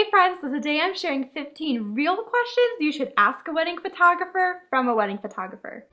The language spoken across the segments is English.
Hey friends, so today I'm sharing 15 real questions you should ask a wedding photographer from a wedding photographer.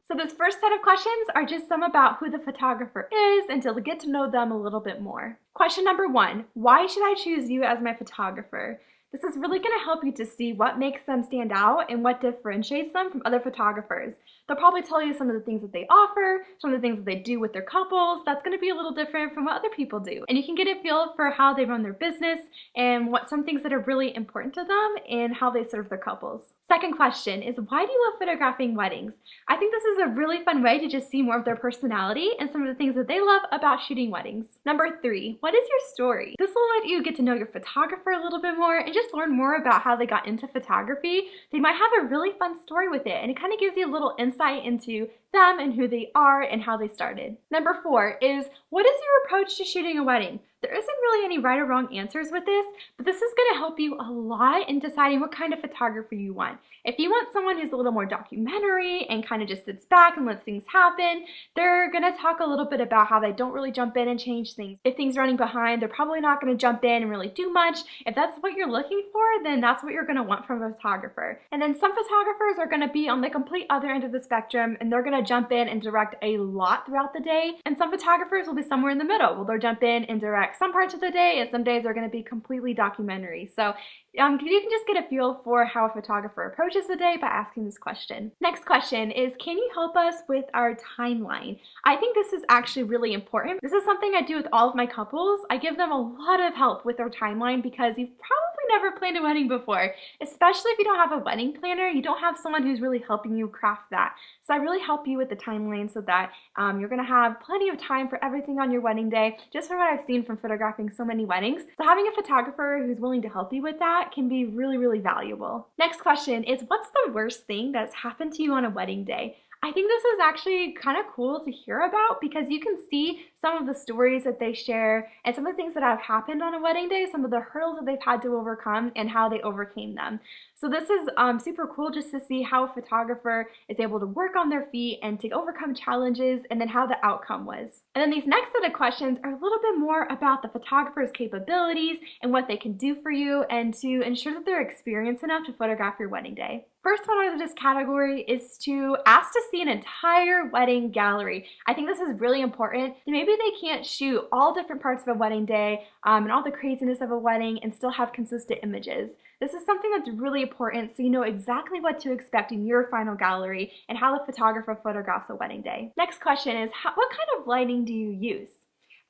So this first set of questions are just some about who the photographer is and to get to know them a little bit more. Question number 1, why should I choose you as my photographer? This is really going to help you to see what makes them stand out and what differentiates them from other photographers. They'll probably tell you some of the things that they offer, some of the things that they do with their couples. That's going to be a little different from what other people do. And you can get a feel for how they run their business and what some things that are really important to them and how they serve their couples. Second question is, why do you love photographing weddings? I think this is a really fun way to just see more of their personality and some of the things that they love about shooting weddings. Number 3, what is your story? This will let you get to know your photographer a little bit more and just learn more about how they got into photography. They might have a really fun story with it, and it kind of gives you a little insight into them and who they are and how they started. Number 4 is, what is your approach to shooting a wedding? There isn't really any right or wrong answers with this, but this is going to help you a lot in deciding what kind of photographer you want. If you want someone who's a little more documentary and kind of just sits back and lets things happen, they're going to talk a little bit about how they don't really jump in and change things. If things are running behind, they're probably not going to jump in and really do much. If that's what you're looking for, then that's what you're going to want from a photographer. And then some photographers are going to be on the complete other end of the spectrum, and they're going to jump in and direct a lot throughout the day. And some photographers will be somewhere in the middle. Well, they'll jump in and direct some parts of the day, and some days are going to be completely documentary. So you can just get a feel for how a photographer approaches the day by asking this question. Next question is, can you help us with our timeline? I think this is actually really important. This is something I do with all of my couples. I give them a lot of help with their timeline because you've probably never planned a wedding before, especially if you don't have a wedding planner. You don't have someone who's really helping you craft that. So I really help you with the timeline so that you're going to have plenty of time for everything on your wedding day, just from what I've seen from photographing so many weddings. So having a photographer who's willing to help you with that can be really, really valuable. Next question is, what's the worst thing that's happened to you on a wedding day? I think this is actually kind of cool to hear about because you can see some of the stories that they share and some of the things that have happened on a wedding day, some of the hurdles that they've had to overcome and how they overcame them. So this is super cool just to see how a photographer is able to work on their feet and to overcome challenges and then how the outcome was. And then these next set of questions are a little bit more about the photographer's capabilities and what they can do for you and to ensure that they're experienced enough to photograph your wedding day. First one under this category is to ask to see an entire wedding gallery. I think this is really important. Maybe they can't shoot all different parts of a wedding day and all the craziness of a wedding and still have consistent images. This is something that's really important so you know exactly what to expect in your final gallery and how the photographer photographs a wedding day. Next question is, what kind of lighting do you use?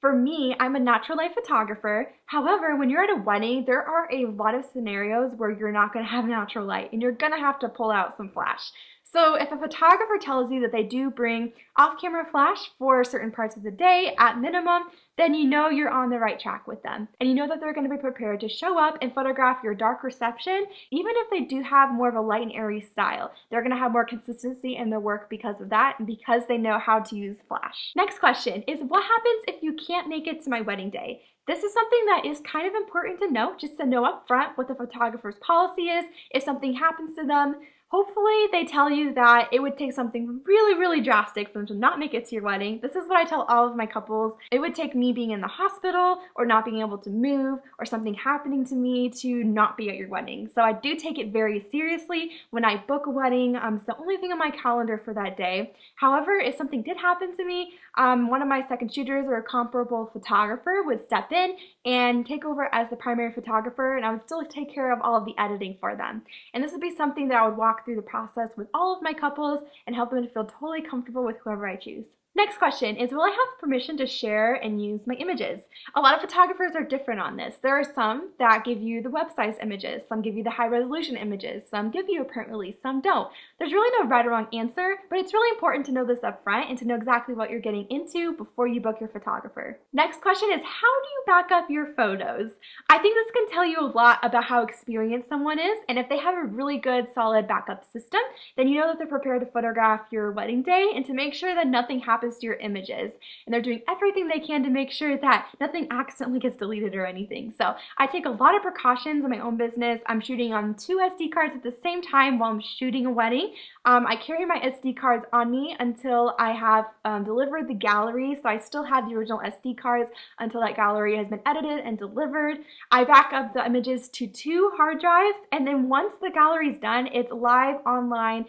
For me, I'm a natural light photographer. However, when you're at a wedding, there are a lot of scenarios where you're not going to have natural light and you're going to have to pull out some flash. So if a photographer tells you that they do bring off-camera flash for certain parts of the day at minimum, then you know you're on the right track with them. And you know that they're going to be prepared to show up and photograph your dark reception, even if they do have more of a light and airy style. They're going to have more consistency in their work because of that and because they know how to use flash. Next question is, what happens if you can't make it to my wedding day? This is something that is kind of important to know, just to know up front what the photographer's policy is. If something happens to them, hopefully they tell you that it would take something really, really drastic for them to not make it to your wedding. This is what I tell all of my couples. It would take me being in the hospital or not being able to move or something happening to me to not be at your wedding. So I do take it very seriously when I book a wedding. It's the only thing on my calendar for that day. However, if something did happen to me, one of my second shooters or a comparable photographer would step in and take over as the primary photographer, and I would still take care of all of the editing for them. And this would be something that I would walk through the process with all of my couples and help them to feel totally comfortable with whoever I choose. Next question is, will I have permission to share and use my images? A lot of photographers are different on this. There are some that give you the web size images, some give you the high resolution images, some give you a print release, some don't. There's really no right or wrong answer, but it's really important to know this up front and to know exactly what you're getting into before you book your photographer. Next question is, how do you back up your photos? I think this can tell you a lot about how experienced someone is, and if they have a really good solid backup system, then you know that they're prepared to photograph your wedding day and to make sure that nothing happens happens to your images. And they're doing everything they can to make sure that nothing accidentally gets deleted or anything. So I take a lot of precautions in my own business. I'm shooting on 2 SD cards at the same time while I'm shooting a wedding. I carry my SD cards on me until I have delivered the gallery. So I still have the original SD cards until that gallery has been edited and delivered. I back up the images to 2 hard drives, and then once the gallery is done, it's live online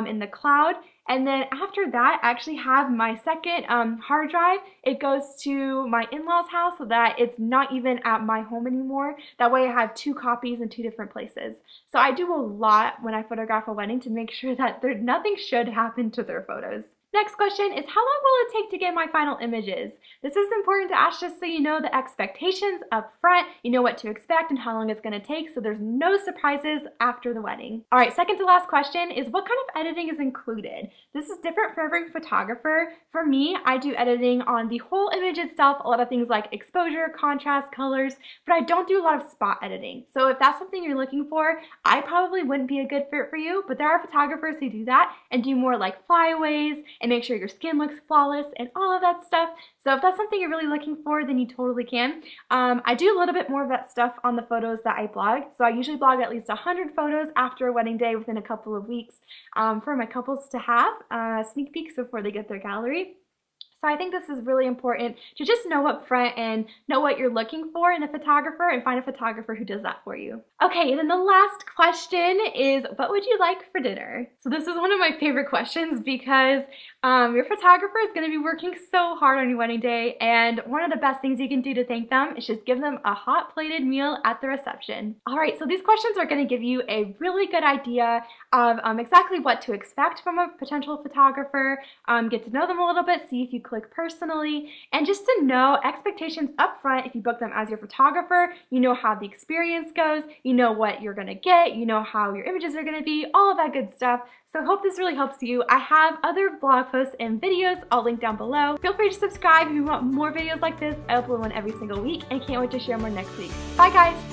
in the cloud. And then after that, I actually have my second hard drive. It goes to my in-laws' house so that it's not even at my home anymore. That way I have 2 copies in 2 different places. So I do a lot when I photograph a wedding to make sure that nothing should happen to their photos. Next question is, how long will it take to get my final images? This is important to ask just so you know the expectations up front, you know what to expect and how long it's going to take, so there's no surprises after the wedding. All right, second to last question is, what kind of editing is included? This is different for every photographer. For me, I do editing on the whole image itself, a lot of things like exposure, contrast, colors, but I don't do a lot of spot editing. So if that's something you're looking for, I probably wouldn't be a good fit for you, but there are photographers who do that and do more like flyaways and make sure your skin looks flawless and all of that stuff. So if that's something you're really looking for, then you totally can. I do a little bit more of that stuff on the photos that I blog. So I usually blog at least 100 photos after a wedding day within a couple of weeks for my couples to have sneak peeks before they get their gallery. So I think this is really important to just know up front and know what you're looking for in a photographer and find a photographer who does that for you. Okay, and then the last question is, what would you like for dinner? So this is one of my favorite questions because your photographer is going to be working so hard on your wedding day, and one of the best things you can do to thank them is just give them a hot plated meal at the reception. All right, so these questions are going to give you a really good idea of exactly what to expect from a potential photographer, get to know them a little bit, see if you click personally, and just to know expectations up front. If you book them as your photographer, you know how the experience goes, you know what you're going to get, you know how your images are going to be, all of that good stuff. So I hope this really helps you. I have other blog posts and videos I'll link down below. Feel free to subscribe if you want more videos like this. I upload one every single week and can't wait to share more next week. Bye guys!